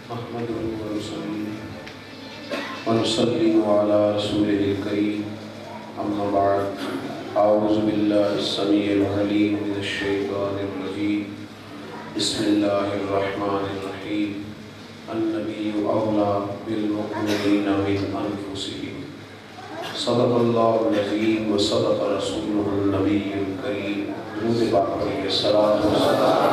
نحمده ونصلي على رسوله الكريم أما بعد أعوذ بالله السميع العليم من الشيطان الرجيم بسم الله الرحمن الرحيم النبي أولى بالمؤمنين من أنفسهم صدق الله العظيم وصدق رسوله النبي الكريم درود پاک علیہ الصلوۃ والسلام.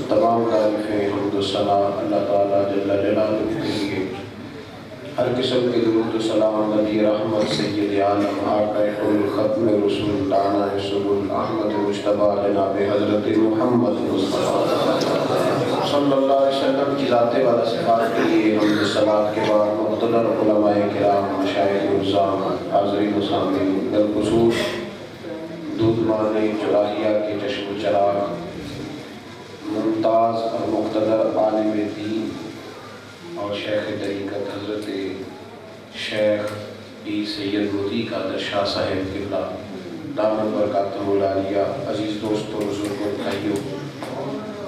تمام تعریفیں حمد و ثنا اللہ تعالیٰ جل جلالہ کے لیے. ہر قسم کے درود و سلام نبی رحمت سید عالم آقا کل ختم رسول دانا سبل احمد مجتبی جناب حضرت محمد مصطفیٰ صلی اللہ علیہ وسلم کی ذات والا صفات کے لیے حمد و صلوات کے بعد مقتدر علماء کرام مشائخ الزام حاضرین و سامعین بالخصوص دودمان جلالیہ کے چشم و چراغ ممتاز اور مقتدر عالم دین اور شیخ طریقت حضرت شیخ بی سید مودی قادر شاہ صاحب قبلہ دامت برکاتہ العالیہ. عزیز دوستوں بزرگوں بھائیوں،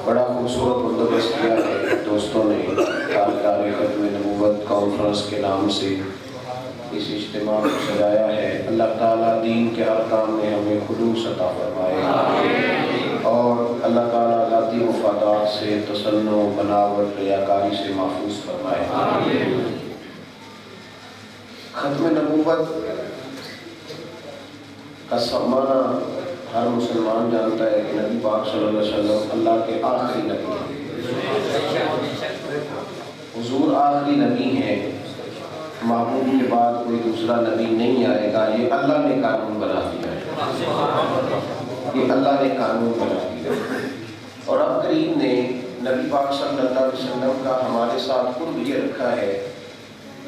بڑا خوبصورت بندوبست کیا ہے دوستوں نے تاریخ ختم نبوت کانفرنس کے نام سے اس اجتماع کو سجایا ہے. اللہ تعالیٰ دین کے ہر کام میں ہمیں خلوص عطا فرمائے اور اللہ تعالیٰ ذاتی مفادات سے تصنع بناوٹ ریاکاری سے محفوظ فرمائے. ختم نبوت کا معنی ہر مسلمان جانتا ہے کہ نبی پاک صلی اللہ علیہ وسلم اللہ کے آخری نبی ہیں. حضور آخری نبی ہیں، محبوب کے بعد کوئی دوسرا نبی نہیں آئے گا. یہ اللہ نے قانون بنا دیا ہے، یہ اللہ نے قانون بنا دیا. اور اب کریم نے نبی پاک صلی اللہ علیہ وسلم کا ہمارے ساتھ قرب یہ رکھا ہے،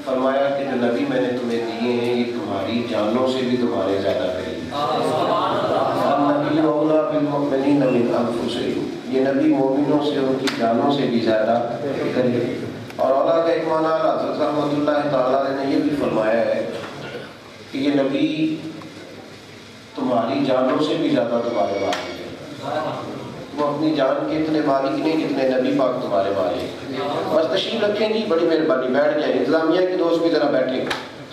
فرمایا کہ جو نبی میں نے تمہیں دیے ہیں یہ تمہاری جانوں سے بھی تمہارے زیادہ قریب. النبی اولیٰ بالمؤمنین من انفسہم، یہ نبی مومنوں سے ان کی جانوں سے بھی زیادہ قریب. اور اولیٰ کا ایک معنی حضرت رحمۃ اللہ تعالیٰ نے یہ بھی فرمایا ہے کہ یہ نبی تمہاری جانوں سے بھی زیادہ تمہارے مالک ہے. تم اپنی جان کے اتنے مالک نہیں جتنے نبی پاک تمہارے مالک. بس تشریف رکھیں جی، بڑی مہربانی، بیٹھ جائیں. انتظامیہ کے دوست بھی ذرا بیٹھیں.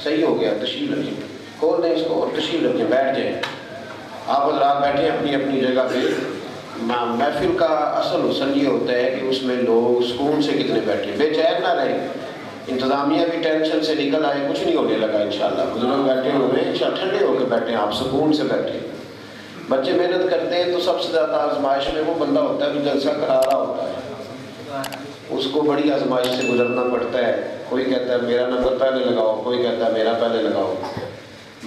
صحیح ہو گیا، تشریف رکھیں، کھول دیں اس کو اور تشریف رکھیں، بیٹھ جائیں. آپ حضرات بیٹھیں اپنی اپنی جگہ پہ. محفل کا اصل حسن یہ ہوتا ہے کہ اس میں لوگ سکون سے کتنے بیٹھیں، بے چین نہ رہیں. انتظامیہ بھی ٹینشن سے نکل آئے، کچھ نہیں ہونے لگا انشاءاللہ. بزرگ بیٹھے ہوئے انشاءاللہ ٹھنڈے ہو کے بیٹھیں، آپ سکون سے بیٹھیں. بچے محنت کرتے ہیں تو سب سے زیادہ آزمائش میں وہ بندہ ہوتا ہے جو جلسہ کرا رہا ہوتا ہے، اس کو بڑی آزمائش سے گزرنا پڑتا ہے. کوئی کہتا ہے میرا نمبر پہلے لگاؤ، کوئی کہتا ہے میرا پہلے لگاؤ.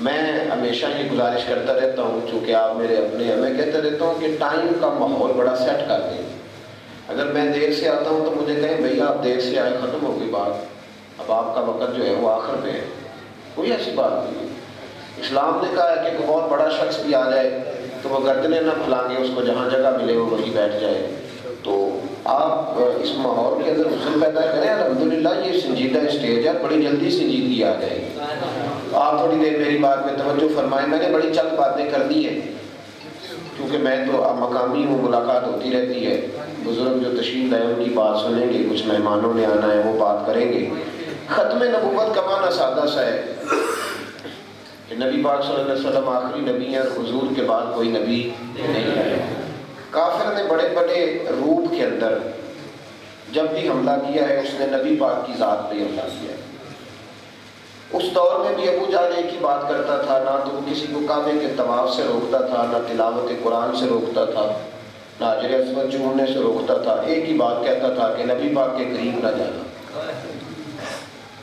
میں ہمیشہ یہ گزارش کرتا رہتا ہوں، چونکہ آپ میرے اپنے ہیں، میں کہتا رہتا ہوں کہ ٹائم کا ماحول بڑا سیٹ کر دیں. اگر میں دیر سے آتا ہوں تو مجھے کہیں بھئی آپ دیر سے آئے، ختم ہو گئی بات، اب آپ کا وقت جو ہے وہ آخر پہ ہے. کوئی ایسی بات نہیں ہے. اسلام نے کہا ہے کہ کوئی بہت بڑا شخص بھی آ جائے تو وہ گردنیں نہ پھلائیں گے، اس کو جہاں جگہ ملے وہ وہیں بیٹھ جائے. تو آپ اس ماحول کے اندر حسن پیدا کریں. الحمدللہ یہ سنجیدہ اسٹیج ہے، بڑی جلدی سنجیدگی آ جائے گی. آپ تھوڑی دیر میری بات میں توجہ فرمائیں. میں نے بڑی چند باتیں کر دی ہیں کیونکہ میں تو اب مقامی ہوں، ملاقات ہوتی رہتی ہے. بزرگ جو تشریف لائے ان کی بات سنیں گے، کچھ مہمانوں نے آنا ہے وہ بات کریں گے. ختم نبوت کا معنی سادہ سا ہے کہ نبی پاک صلی اللہ علیہ وسلم آخری نبی ہیں اور حضور کے بعد کوئی نبی نہیں ہے. کافر نے بڑے بڑے روپ کے اندر جب بھی حملہ کیا ہے اس نے نبی پاک کی ذات پہ حملہ کیا ہے. اس دور میں بھی ابو جہل ایک ہی بات کرتا تھا، نہ تو وہ کسی کو کعبے کے طواف سے روکتا تھا، نہ تلاوت قرآن سے روکتا تھا، نہ حجر اسود چھونے سے روکتا تھا. ایک ہی بات کہتا تھا کہ نبی پاک کے قریب نہ جانا.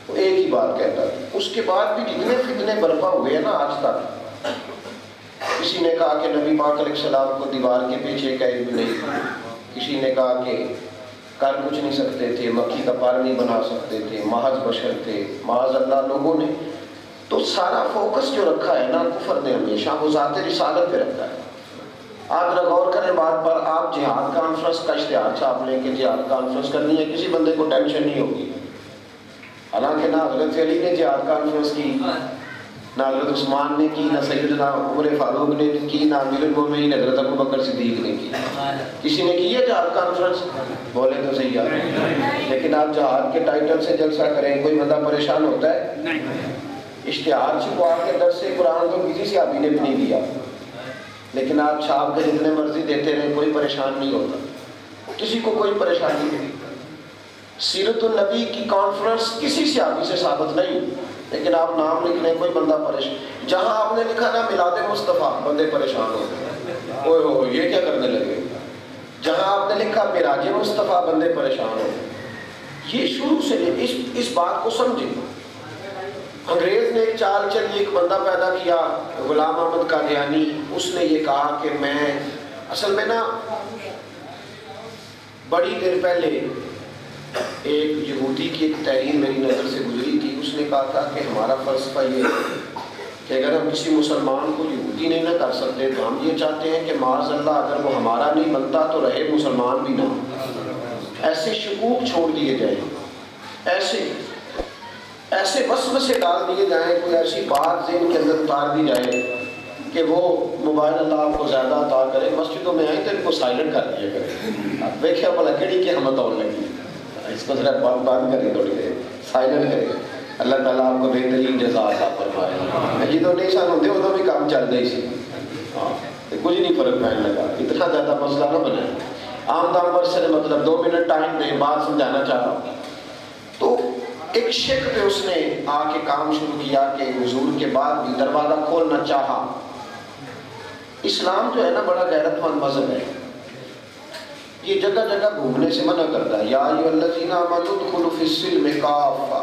وہ ایک ہی بات کہتا تھا. اس کے بعد بھی جتنے فتنے برپا ہوئے ہیں نا آج تک، کسی نے کہا کہ نبی پاک علیہ السلام کو دیوار کے پیچھے کا علم نہیں، کسی نے کہا کہ کر کچھ نہیں سکتے تھے، مکھی کا پر نہیں بنا سکتے تھے، محض بشر تھے. معاذ اللہ لوگوں نے تو سارا فوکس جو رکھا ہے نا کفر نے ہمیشہ وہ ذات رسالت پہ رکھا ہے. آپ ذرا غور کریں بات پر. آپ جہاد کانفرنس کا اشتہار چھاپ لیں کہ جہاد کانفرنس کرنی ہے, کسی بندے کو ٹینشن نہیں ہوگی. حالانکہ نہ حضرت علی نے جہاد کانفرنس کی, نہ حضرت عثمان نے کی, نہ سیدنا عمر فاروق نے کی, نہ امیر المومنین حضرت ابو بکر صدیق نے کی. کسی نے کی ہے جہاد کانفرنس؟ بولے تو صحیح یار. لیکن آپ جہاد کے ٹائٹل سے جلسہ کریں, کوئی بندہ پریشان ہوتا ہے؟ اشتہار چھپوا کے درس قرآن تو کسی صحابی نے بھی نہیں دیا, لیکن آپ چھاپ کے جتنے مرضی دیتے رہے کوئی پریشان نہیں ہوتا, کسی کو کوئی پریشانی نہیں. سیرت النبی کی کانفرنس کسی صحابی سے ثابت نہیں, لیکن آپ نام لکھ لیں کوئی بندہ پریشان. جہاں آپ نے لکھا نا میلاد مصطفیٰ, بندے پریشان ہو گئے, اوئے ہوئے یہ کیا کرنے لگے. جہاں آپ نے لکھا معراج مصطفیٰ, بندے پریشان ہو گئے. یہ شروع سے اس بات کو سمجھیں. انگریز نے ایک چال چلی, ایک بندہ پیدا کیا غلام احمد قادیانی. اس نے یہ کہا کہ میں اصل میں نا بڑی دیر پہلے ایک یہودی کی ایک تحریر میری نظر سے گزری تھی. اس نے کہا تھا کہ ہمارا فلسفہ یہ ہے کہ اگر ہم کسی مسلمان کو یہودی نہیں نہ کر سکتے تو ہم یہ چاہتے ہیں کہ معاذ اللہ اگر وہ ہمارا نہیں بنتا تو رہے مسلمان بھی نہ. ایسے شکوک چھوڑ دیے جائیں, ایسے وسوسے ڈال دیے جائیں, کوئی ایسی بات ذہن کے اندر اتار دی جائے کہ وہ موبائل اللہ آپ کو زیادہ عطا کرے. مسجدوں میں آئیں تو ان کو سائلنٹ کر دیا کریں. آپ دیکھیں بلا کیڑی کی ہمت اور لگی, اس کو ذرا بند کریں, تھوڑی دیر سائلنٹ کریں. اللہ تعالیٰ آپ کو بہترین جزا عطا فرمائے. جدوں نہیں سن ہوتے ادوں بھی کام چلتا ہی سی, ہاں کچھ نہیں فرق پہن لگا. اتنا زیادہ مسئلہ نہ بنے. عام دام پر سے مطلب 2 منٹ ٹائم دیں, بات سمجھانا چاہ رہا ہوں. تو ایک شک پہ اس نے آ کے کام شروع کیا کہ حضور کے بعد بھی دروازہ کھولنا چاہا. اسلام جو ہے نا بڑا غیرت مند مذہب ہے. یہ جگہ جگہ گھومنے سے منع کرتا ہے. یا ایھا الذین آمنوا ادخلوا فی السلم کافہ,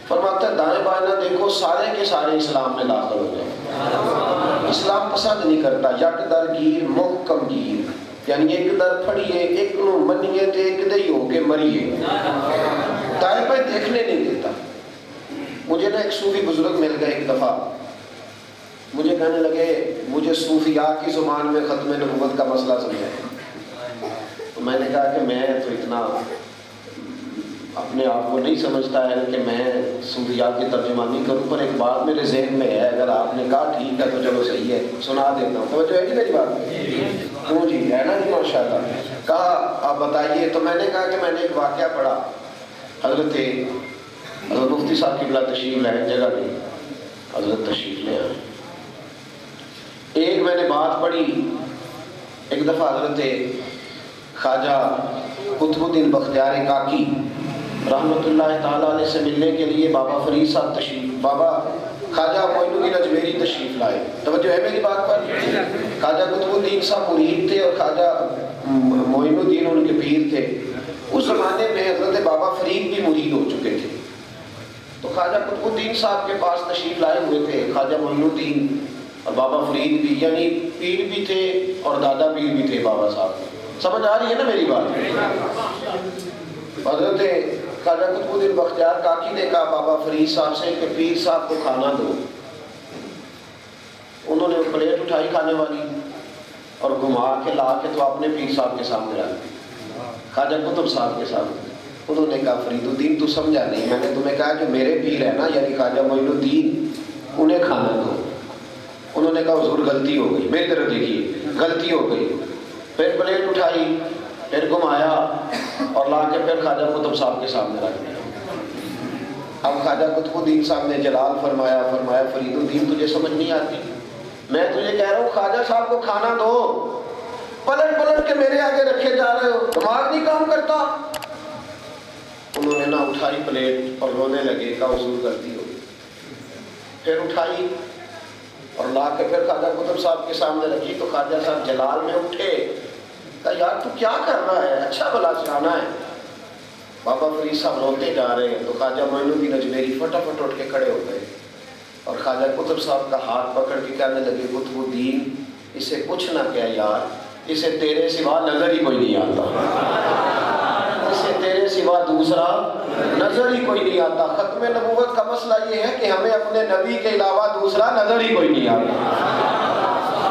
فرماتا ہے دائیں بائیں نہ دیکھو, سارے کے سارے اسلام میں داخل ہو جائیں. اسلام پسند نہیں کرتا یک در گیر محکم گیر, یعنی ایک در پھڑیے ایک نو منیے تے ایک دے ہو کے مریے. دائیں بائیں دیکھنے نہیں دیتا. مجھے نا ایک صوفی بزرگ مل گئے ایک دفعہ, مجھے کہنے لگے مجھے صوفیاء کی زبان میں ختم نبوت کا مسئلہ سمجھائیں. تو میں نے کہا کہ میں تو اتنا اپنے آپ کو نہیں سمجھتا ہے کہ میں صوفیاء کی ترجمانی کروں, پر ایک بات میرے ذہن میں ہے, اگر آپ نے کہا ٹھیک ہے تو چلو صحیح ہے, سنا دیتا ہوں. توجہ ہے جی میری بات؟ کیوں جی, ہے نا جی ماشاء اللہ. کہا آپ بتائیے. تو میں نے کہا کہ میں نے ایک واقعہ پڑھا. حضرت مفتی صاحب کی بلا تشریف لائے جگہ نہیں, حضرت تشریف لے آئے. ایک میں نے بات پڑھی, ایک دفعہ حضرت خواجہ قطب الدین بختیار کاکی رحمۃ اللہ تعالیٰ علیہ سے ملنے کے لیے بابا فرید صاحب بابا خواجہ معین الدین اجمیری تشریف لائے. توجہ ہے میری بات پر؟ خواجہ قطب الدین صاحب مرید تھے اور خواجہ معین الدین ان کے پیر تھے. اس زمانے میں حضرت بابا فرید بھی مرید ہو چکے تھے. تو خواجہ قطب الدین صاحب کے پاس تشریف لائے ہوئے تھے خواجہ معین الدین اور بابا فرید بھی, یعنی پیر بھی تھے اور دادا پیر بھی تھے بابا صاحب. سمجھ آ رہی ہے نا میری بات؟ حضرت خواجہ قطب الدین بختیار کاکی نے کہا بابا فرید صاحب سے کہ پیر صاحب کو کھانا دو. انہوں نے پلیٹ اٹھائی کھانے والی اور گھما کے لا کے تو اپنے پیر صاحب کے سامنے رکھ دی, خواجہ قطب صاحب کے سامنے. انہوں نے کہا فرید الدین تو سمجھا نہیں, میں نے تمہیں کہا جو میرے پیر ہے نا یعنی خواجہ معین الدین, انہیں کھانا دو. انہوں نے کہا حضور غلطی ہو گئی. میری طرف دیکھیے, غلطی ہو گئی. پھر پلیٹ اٹھائی, پھر گھمایا اور لا کے پھر خواجہ قطب صاحب کے سامنے رکھ دیا. اب خواجہ قطب الدین صاحب نے جلال فرمایا فرید الدین تجھے سمجھ نہیں آتی, میں تجھے کہہ رہا ہوں خواجہ صاحب کو کھانا دو, پلٹ پلٹ کے میرے آگے رکھے جا رہے ہو, دماغ نہیں کام کرتا. انہوں نے نہ اٹھائی پلیٹ اور رونے لگے, کہا حضور غلطی ہو گئی. پھر اٹھائی اور لا کے پھر خواجہ قطب صاحب کے سامنے رکھی. تو خواجہ صاحب جلال میں اٹھے, کہا یار تو کیا کر رہا ہے, اچھا بھلا سکھانا ہے. بابا فرید صاحب روتے جا رہے ہیں. تو خواجہ معین الدین اجمیری فٹافٹ اٹھ کے کھڑے ہو گئے اور خواجہ قطب صاحب کا ہاتھ پکڑ کے کہنے لگے قطب الدین اسے کچھ نہ کہہ یار, اسے تیرے سوا نظر ہی کوئی نہیں آتا, اسے تیرے سوا دوسرا نظر ہی کوئی نہیں آتا. ختم ختم نبوت کا مسئلہ یہ ہے کہ ہمیں اپنے نبی کے علاوہ دوسرا نظر ہی کوئی نہیں آتا.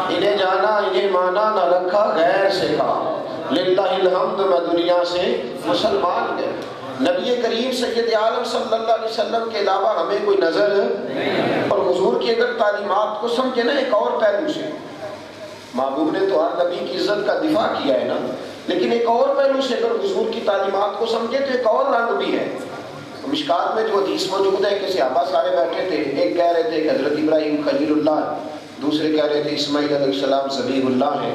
انہیں جانا انہیں مانا نہ رکھا غیر سے کہا، للہ الحمد میں دنیا سے مسلمان گئے. نبی کریم سید عالم صلی اللہ علیہ وسلم کے علاوہ ہمیں کوئی نظر نہیں. اور حضور کی اگر تعلیمات کو سمجھے نا ایک اور پہلو سے، محبوب نے تو ہر نبی کی عزت کا دفاع کیا ہے نا، لیکن ایک اور پہلو سے اگر حضور کی تعلیمات کو سمجھے تو ایک اور رنگ بھی ہے. مشکات میں جو حدیث موجود ہے کہ صحابہ سارے بیٹھے تھے، ایک کہہ رہے تھے کہ حضرت ابراہیم خلیل اللہ، دوسرے کہہ رہے تھے اسماعیل علیہ السلام ذبیح اللہ ہے،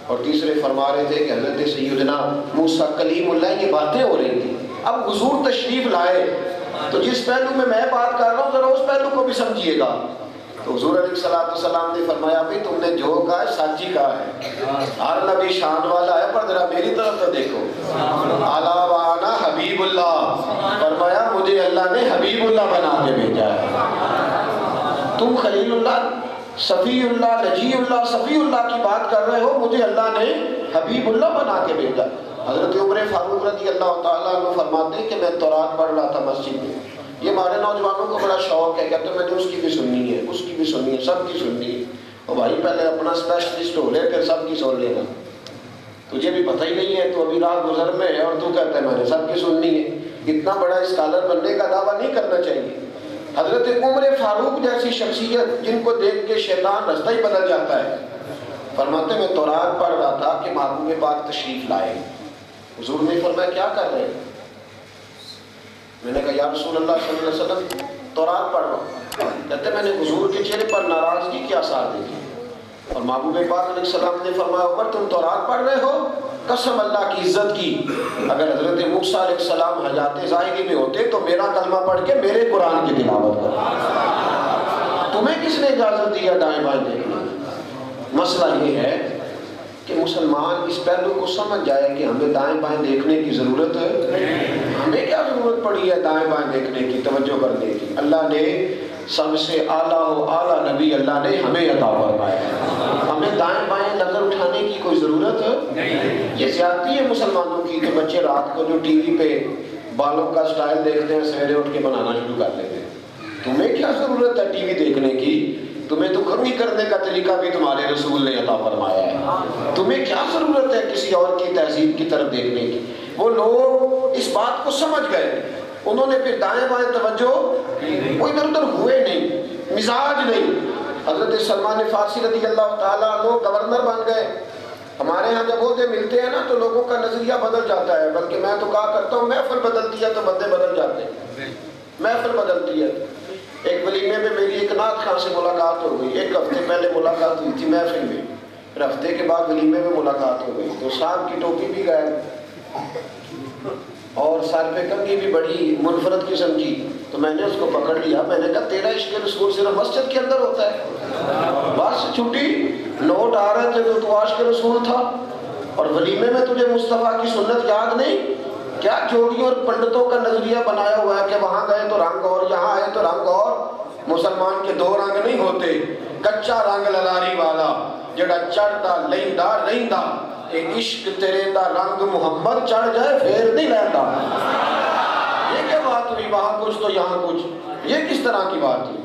اور تیسرے فرما رہے تھے کہ حضرت سیدنا موسیٰ کلیم اللہ. یہ باتیں ہو رہی تھیں. اب حضور تشریف لائے تو جس پہلو میں بات کر رہا ہوں ذرا اس پہلو کو بھی سمجھیے گا. تو حضور علیہ السلام نے فرمایا بھی تم نے جو کہا ہے سچ ہی کہا ہے، ہر نبی شان والا ہے، پر ذرا میری طرف تو دیکھو. الا وانا حبیب اللہ، فرمایا مجھے اللہ نے حبیب اللہ بنا کے بھیجا ہے. تم خلیل اللہ، صفی اللہ، نجی اللہ، صفی اللہ کی بات کر رہے ہو، مجھے اللہ نے حبیب اللہ بنا کے بھیجا. حضرت عمر فاروق رضی اللہ تعالیٰ عنہ فرماتے ہیں کہ میں تورات پڑھ رہا تھا مسجد میں. یہ ہمارے نوجوانوں کو بڑا شوق ہے، کہتے ہیں میں نے اس کی بھی سننی ہے، اس کی بھی سننی ہے، سب کی سننی ہے. اور بھائی پہلے اپنا اسپیشلسٹ ہو لے پھر سب کی سن لینا. تجھے بھی پتہ ہی نہیں ہے، تو ابھی رات گزر میں ہے اور تو کہتا ہے میں نے سب کی سننی ہے. اتنا بڑا اسکالر بننے کا دعویٰ نہیں کرنا چاہیے. حضرت عمر فاروق جیسی شخصیت جن کو دیکھ کے شیطان رستہ ہی بدل جاتا ہے، فرماتے میں تورات پڑھ رہا تھا کہ محبوب پاک تشریف لائے. حضور نے فرمایا کیا کر رہے ہیں؟ میں نے کہا یا رسول اللہ صلی اللہ علیہ وسلم تورات پڑھ رہا ہوں. کہتے میں نے حضور کے چہرے پر ناراضگی کے آثار دیکھے. اور محبوب پاک علیہ السلام نے فرمایا عمر تم تورات پڑھ رہے ہو؟ قسم اللہ کی عزت کی، اگر حضرت موسیٰ علیہ السلام حیات ظاہری میں ہوتے تو میرا کلمہ پڑھ کے میرے قرآن کی تلاوت کرتے. تمہیں کس نے اجازت دیا دائیں بائیں دیکھنے؟ مسئلہ یہ ہے کہ مسلمان اس پہلو کو سمجھ جائے کہ ہمیں دائیں بائیں دیکھنے کی ضرورت ہے. ہمیں کیا ضرورت پڑی ہے دائیں بائیں دیکھنے کی، توجہ کرنے کی؟ اللہ نے سب سے اعلیٰ و اعلیٰ نبی اللہ نے ہمیں عطا فرمایا ہے. ہمیں دائیں بائیں نظر اٹھانے کی کوئی ضرورت نہیں. یہ زیادتی ہے مسلمانوں کی کہ بچے رات کو جو ٹی وی پہ بالوں کا سٹائل دیکھتے ہیں سویرے اٹھ کے بنانا شروع کر لیتے ہیں. تمہیں کیا ضرورت ہے ٹی وی دیکھنے کی؟ تمہیں تو کمی کرنے کا طریقہ بھی تمہارے رسول نے عطا فرمایا ہے. تمہیں کیا ضرورت ہے کسی اور کی تہذیب کی طرف دیکھنے کی؟ وہ لوگ اس بات کو سمجھ گئے، انہوں نے پھر دائیں بائیں توجہ، وہ ادھر ادھر ہوئے نہیں، مزاج نہیں. حضرت سلمان فارسی رضی اللہ تعالیٰ عنہ گورنر بن گئے. ہمارے ہاں جب عہدے ملتے ہیں نا تو لوگوں کا نظریہ بدل جاتا ہے، بلکہ میں تو کہا کرتا ہوں محفل بدلتی ہے تو بندے بدل جاتے ہیں. محفل بدلتی ہے. ایک ولیمے میں میری ایک نعت خان سے ملاقات ہو گئی، ایک ہفتے پہلے ملاقات ہوئی تھی محفل میں، پھر ہفتے کے بعد ولیمے میں ملاقات ہو گئی. تو صاحب کی ٹوپی بھی غائب اور سر پہ کنگھی بھی بڑی منفرد قسم کی. تو میں نے اس کو پکڑ لیا، میں نے کہا تیرا عشق رسول صرف مسجد کے اندر ہوتا ہے؟ بس چھٹی نوٹ آ رہے تھے تو عاشق رسول تھا، اور ولیمے میں تجھے مصطفیٰ کی سنت یاد نہیں؟ کیا جوڑیوں اور پنڈتوں کا نظریہ بنایا ہوا ہے کہ وہاں گئے تو رنگ اور یہاں آئے تو رنگ اور. مسلمان کے دو رنگ نہیں ہوتے. کچا رنگ للاری والا جڑا چڑھتا لیندا رہندا، اے عشق تیرے دا رنگ محمد چڑھ جائے پھر نہیں لیندا. یہ کیا بات ہوئی؟ وہاں کچھ تو یہاں کچھ. یہ کس طرح کی بات ہوئی؟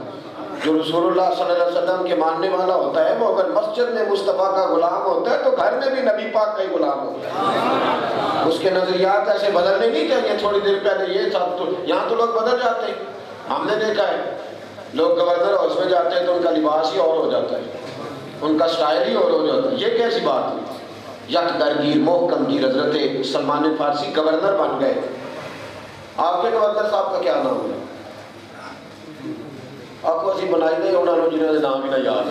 جو رسول اللہ صلی اللہ علیہ وسلم کے ماننے والا ہوتا ہے وہ اگر مسجد میں مصطفیٰ کا غلام ہوتا ہے تو گھر میں بھی نبی پاک کا ہی غلام ہوتا ہے. اس کے نظریات ایسے بدلنے نہیں چاہیے. تھوڑی دیر پہلے یہ تھا تو یہاں تو لوگ بدل جاتے ہیں. ہم نے دیکھا ہے لوگ گورنر ہاؤس میں جاتے ہیں تو ان کا لباس ہی اور ہو جاتا ہے، ان کا سٹائل ہی اور ہو جاتا ہے. یہ کیسی بات ہوئی؟ یک درگیر محکم گیر حضرت سلمان فارسی گورنر بن گئے. آپ کے گورنر صاحب کا کیا نام ہے؟ آپ کو اسی بنائی نہیں ہونا لو جنہوں نے نام ہی نہ یاد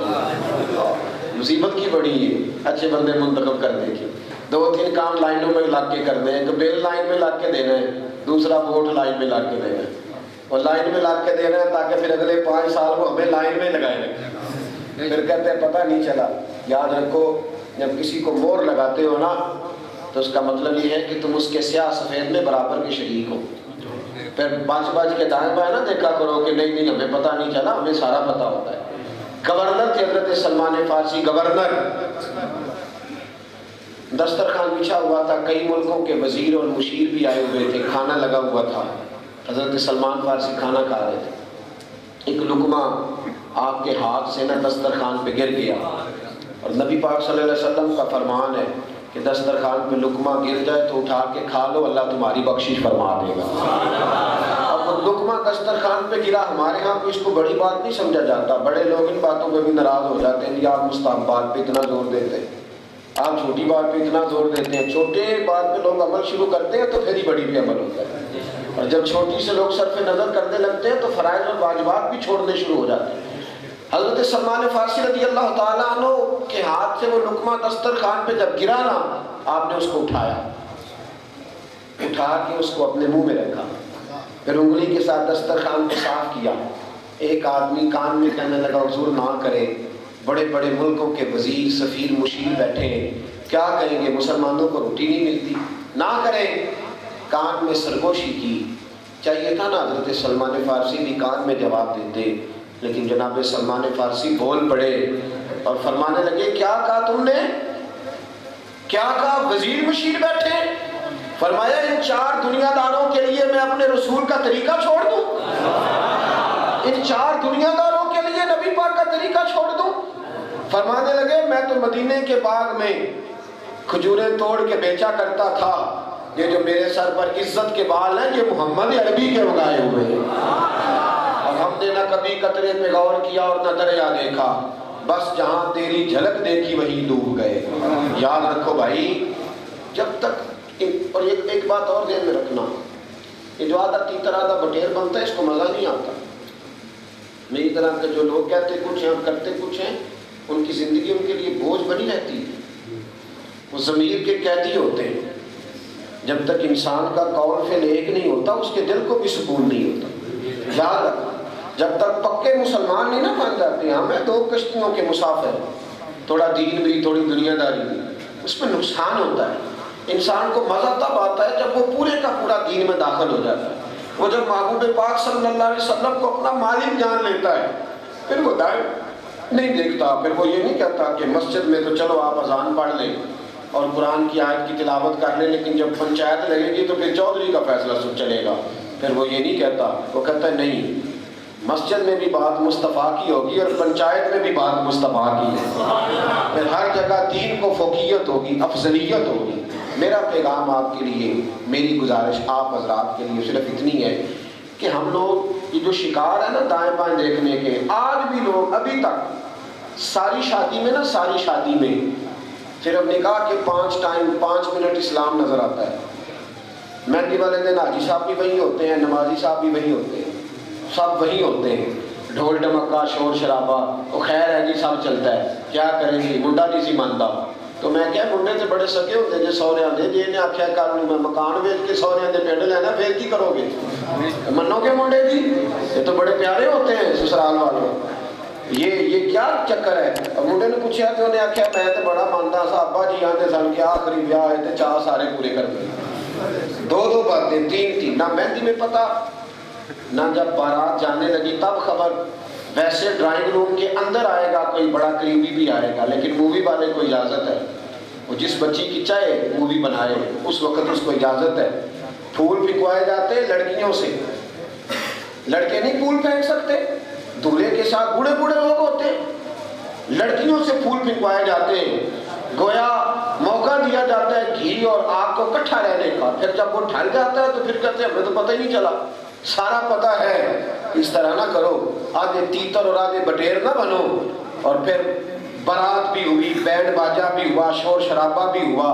ہو. مصیبت کی بڑی ہے اچھے بندے منتخب کرنے کی. 2-3 کام لائنوں میں لگ کے کرنے ہیں. ایک بل لائن میں لگ کے دینا ہے، دوسرا ووٹ لائن میں لگ کے دینا ہے. اور لائن میں لگ کے دینا ہے تاکہ پھر اگلے 5 سال کو ہمیں لائن میں لگائے رکھیں. پھر کہتے ہیں پتہ نہیں چلا. یاد رکھو جب کسی کو مور لگاتے ہو نا تو اس کا مطلب یہ ہے کہ تم اس کے سیاہ سفید میں برابر کے شریک ہو. پھر بچ کے دائیں بائیں نہ دیکھا کرو کہ نہیں ہمیں پتہ نہیں چلا، ہمیں سارا پتہ ہوتا ہے. گورنر تھے حضرت سلمان فارسی گورنر. دسترخوان بچھا ہوا تھا، کئی ملکوں کے وزیر اور مشیر بھی آئے ہوئے تھے، کھانا لگا ہوا تھا. حضرت سلمان فارسی کھانا کھا رہے تھے، ایک لقمہ آپ کے ہاتھ سے نہ دسترخوان پہ گر گیا، اور نبی پاک صلی اللہ علیہ وسلم کا فرمان ہے کہ دسترخوان پہ لقمہ گر جائے تو اٹھا کے کھا لو، اللہ تمہاری بخشش فرما دے گا۔ اب وہ لقمہ دسترخوان پہ گرا، ہمارے ہاں اس کو بڑی بات نہیں سمجھا جاتا، بڑے لوگ ان باتوں پہ بھی ناراض ہو جاتے ہیں کہ آپ مستحبات پہ اتنا زور دیتے ہیں، آپ چھوٹی بات پہ اتنا زور دیتے ہیں۔ چھوٹے بات پہ لوگ عمل شروع کرتے ہیں تو پھر ہی بڑی پہ عمل ہوتا ہے، اور جب چھوٹی سے لوگ صرف نظر کرنے لگتے ہیں تو فرائض اور واجبات بھی چھوڑنے شروع ہو جاتے ہیں۔ حضرت سلمان فارسی رضی اللہ تعالیٰ عنہ کے ہاتھ سے وہ لقمہ دسترخوان پہ جب گرا نا، آپ نے اس کو اٹھایا، اٹھا کے اس کو اپنے منہ میں رکھا، پھر انگلی کے ساتھ دسترخوان کو صاف کیا۔ ایک آدمی کان میں کہنے لگا حضور نہ کرے، بڑے بڑے ملکوں کے وزیر سفیر مشیر بیٹھے ہیں، کیا کہیں گے، مسلمانوں کو روٹی نہیں ملتی، نہ کریں۔ کان میں سرگوشی کی، چاہیے تھا نا حضرت سلمان فارسی بھی کان میں جواب دیتے، لیکن جناب سلمان فارسی بول پڑے اور فرمانے لگے کیا کہا تم نے، کیا کہا، وزیر مشیر بیٹھے، فرمایا ان 4 دنیا داروں کے لیے میں اپنے رسول کا طریقہ چھوڑ دوں، ان 4 دنیا داروں کے لیے نبی پاک کا طریقہ چھوڑ دوں۔ فرمانے لگے میں تو مدینے کے باغ میں کھجوریں توڑ کے بیچا کرتا تھا، یہ جو میرے سر پر عزت کے بال ہیں یہ محمد عربی کے اگائے ہوئے ہیں، اور ہم نے نہ کبھی قطرے پہ غور کیا اور نہ دریا دیکھا، بس جہاں تیری جھلک دیکھی وہیں ڈوب گئے۔ یاد رکھو بھائی، جب تک اور ایک بات اور ذہن میں رکھنا، یہ جو آدھا تیتر آدھا بٹیر بنتا ہے اس کو مزہ نہیں آتا۔ میری طرح کے جو لوگ کہتے کچھ ہیں اور کرتے کچھ ہیں، ان کی زندگی ان کے لیے بوجھ بنی رہتی ہے، وہ ضمیر کے قیدی ہوتے ہیں۔ جب تک انسان کا قول فعل ایک نہیں ہوتا اس کے دل کو بھی سکون نہیں ہوتا۔ یاد رکھ، جب تک پکے مسلمان نہیں نہ مان جاتے، ہم ہیں 2 کشتیوں کے مسافر، تھوڑا دین بھی تھوڑی دنیا داری بھی، اس میں نقصان ہوتا ہے۔ انسان کو مزہ تب آتا ہے جب وہ پورے کا پورا دین میں داخل ہو جاتا ہے، وہ جب محبوب پاک صلی اللہ علیہ وسلم کو اپنا مالک جان لیتا ہے، پھر وہ دائیں نہیں دیکھتا، پھر وہ یہ نہیں کہتا کہ مسجد میں تو چلو آپ اذان پڑھ لیں اور قرآن کی آیت کی تلاوت کر لیں، لیکن جب پنچایت لگے گی تو پھر چودھری کا فیصلہ سن چلے گا۔ پھر وہ یہ نہیں کہتا، وہ کہتا ہے نہیں، مسجد میں بھی بات مصطفیٰ کی ہوگی اور پنچایت میں بھی بات مصطفیٰ کی ہے، پھر ہر جگہ دین کو فوقیت ہوگی، افضلیت ہوگی۔ میرا پیغام آپ کے لیے، میری گزارش آپ حضرات کے لیے صرف اتنی ہے کہ ہم لوگ یہ جو شکار ہے نا دائیں بائیں دیکھنے کے، آج بھی لوگ ابھی تک ساری شادی میں ساری شادی میں صرف نکاح کے 5 منٹ اسلام نظر آتا ہے۔ مہندی والے دن حاجی صاحب بھی وہی ہوتے ہیں، نمازی صاحب بھی وہی ہوتے ہیں، سب وہی ہوتے ہیں، ڈھول ڈمکا شور شرابہ، وہ خیر ہے جی سب چلتا ہے، کیا کریں گی، منڈا نہیں سی مانتا۔ تو میں کیا منڈے سے بڑے سکے ہوتے جی سوریاں دے، جی نے آخیا کر لوں میں مکان ویچ کے سوریاں دے پیڑ لینا، پھر کی کرو گے، منو گے منڈے جی، یہ تو بڑے پیارے ہوتے ہیں سسرال والے، یہ کیا چکر ہے۔ اور منڈے نے پوچھا تو انہیں آخیا میں تو بڑا مانتا سا، ابا جی آتے سن کے آخری بیاہ ہے چاہ سارے پورے کر دیں، 2 باتیں 3 نہ مہندی میں پتہ نہ جب بارات جانے لگی تب خبر۔ ویسے ڈرائنگ روم کے اندر آئے گا کوئی بڑا قریبی بھی آئے گا، لیکن مووی والے کو اجازت ہے، وہ جس بچی کی چاہے مووی بنائے اس وقت اس کو اجازت ہے۔ پھول پھینکوائے جاتے لڑکیوں سے، لڑکے نہیں پھول پھینک سکتے، دولہے کے ساتھ بوڑھے لوگ ہوتے، لڑکیوں سے پھول پھینکوائے جاتے ہیں، گویا موقع دیا جاتا ہے گھی اور آگ کو اکٹھا رہنے کا۔ پھر جب وہ ڈھل جاتا ہے تو پھر کہتے ہیں ہمیں تو پتہ ہی نہیں چلا، سارا پتہ ہے۔ اس طرح نہ کرو، آدھے تیتر اور آدھے بٹیر نہ بنو۔ اور پھر بارات بھی ہوئی، بینڈ باجا بھی ہوا، شور شرابہ بھی ہوا،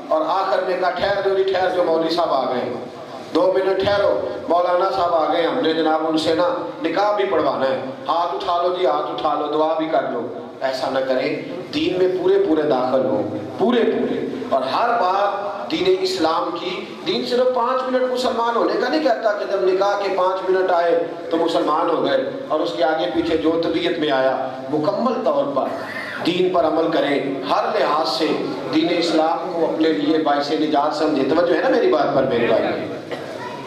اور آخر میں کہا ٹھہر جو مولوی صاحب آ گئے، 2 منٹ ٹھہرو، مولانا صاحب آ گئے، ہم نے جناب ان سے نا نکاح بھی پڑھوانا ہے، ہاتھ اٹھا لو جی، ہاتھ اٹھا لو، دعا بھی کر لو۔ ایسا نہ کریں، دین میں پورے داخل ہو، پورے اور ہر بات دین اسلام کی۔ دین صرف 5 منٹ مسلمان ہونے کا نہیں کہتا کہ جب نکاح کے 5 منٹ آئے تو مسلمان ہو گئے، اور اس کے آگے پیچھے جو طبیعت میں آیا مکمل طور پر دین پر عمل کریں، ہر لحاظ سے دین اسلام کو اپنے لیے باعث نجات سمجھے۔ توجہ ہے نا میری بات پر میرے بھائی؟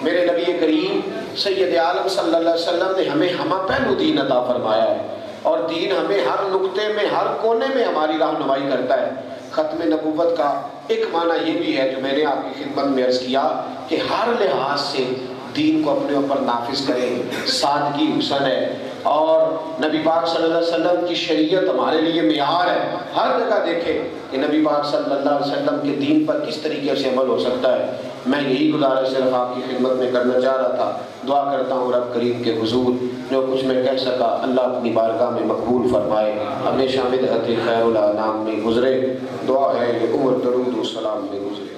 میرے نبی کریم سید عالم صلی اللہ علیہ وسلم نے ہمیں ہمہ پہلو دین عطا فرمایا ہے، اور دین ہمیں ہر نقطے میں ہر کونے میں ہماری رہنمائی کرتا ہے۔ ختم نبوت کا ایک معنی یہ بھی ہے جو میں نے آپ کی خدمت میں عرض کیا کہ ہر لحاظ سے دین کو اپنے اوپر نافذ کریں. سادگی حسن ہے، اور نبی پاک صلی اللہ علیہ وسلم کی شریعت ہمارے لیے معیار ہے. ہر جگہ دیکھیں کہ نبی پاک صلی اللہ علیہ وسلم کے دین پر کس طریقے سے عمل ہو سکتا ہے. میں یہی گزارش صرف آپ کی خدمت میں کرنا چاہ رہا تھا. دعا کرتا ہوں رب کریم کے حضور جو کچھ میں کہہ سکا اللہ اپنی بارگاہ میں مقبول فرمائے، اپنے شامل خیر الانام میں گزرے. دعا ہے یہ عمر درود و سلام میں گزرے.